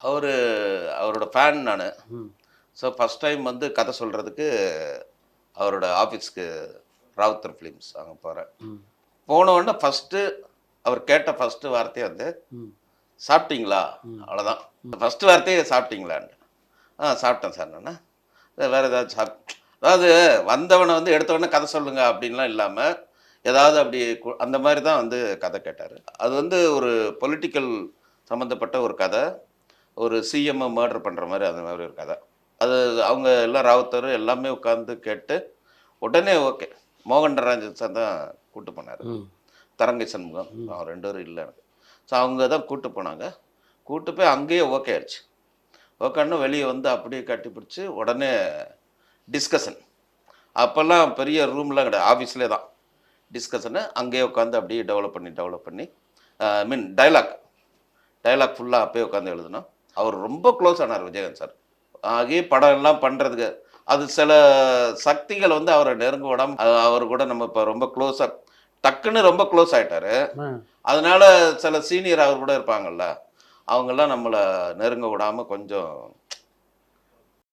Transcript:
அவரு அவரோட ஃபேன் நானு. ம். ஸோ ஃபர்ஸ்ட் டைம் வந்து கதை சொல்றதுக்கு அவரோட ஆஃபீஸ்க்கு ராவுத்தர் ஃபிலிம்ஸ் அங்கே போகிறேன். ம். போன உடனே ஃபஸ்ட்டு அவர் கேட்ட ஃபஸ்ட்டு வார்த்தையே வந்து ம். சாப்பிட்டீங்களா? ம். அவ்வளோதான். ஃபஸ்ட்டு வார்த்தையே சாப்பிட்டீங்களான்னு. சாப்பிட்டேன் சார் நானு. வேறு ஏதாச்சும் அதாவது வந்தவனை வந்து எடுத்த உடனே கதை சொல்லுங்க அப்படின்லாம் இல்லாமல் ஏதாவது அப்படி அந்த மாதிரி தான் வந்து கதை கேட்டார். அது வந்து ஒரு பொலிட்டிக்கல் சம்மந்தப்பட்ட ஒரு கதை. ஒரு சிஎம்ஐ மர்டர் பண்ணுற மாதிரி அந்த மாதிரி ஒரு கதை. அது அவங்க எல்லாம் ராவுத்தர் எல்லாமே உட்காந்து கேட்டு உடனே ஓகே. மோகன் ராஜன் சார் தான் கூப்பிட்டு போனார். ம். தரங்கை சண்முகம் அவன் 2 பேரும் இல்லை எனக்கு. ஸோ அவங்க தான் கூப்பிட்டு போனாங்க. கூப்பிட்டு போய் அங்கேயே ஓகே ஆயிடுச்சு. ஓகேன்னு வெளியே வந்து அப்படியே கட்டி பிடிச்சி உடனே டிஸ்கஷன். அப்போல்லாம் பெரிய ரூம்லாம் கிடையாது, ஆஃபீஸ்லேயே தான் டிஸ்கஷனு. அங்கேயே உட்காந்து அப்படியே டெவலப் பண்ணி மீன் டைலாக் ஃபுல்லாக அப்பயே உட்காந்து எழுதணும். அவர் ரொம்ப க்ளோஸ் ஆனார் விஜயகாந்த் சார். ஆகி படம் எல்லாம் பண்ணுறதுக்கு அது சில சக்திகள் வந்து அவரை நெருங்க விடாமல் அவர் கூட நம்ம இப்போ ரொம்ப க்ளோஸாக டக்குன்னு ரொம்ப க்ளோஸ் ஆகிட்டாரு. அதனால சில சீனியர் அவர் கூட இருப்பாங்கல்ல, அவங்கெல்லாம் நம்மளை நெருங்க விடாமல் கொஞ்சம்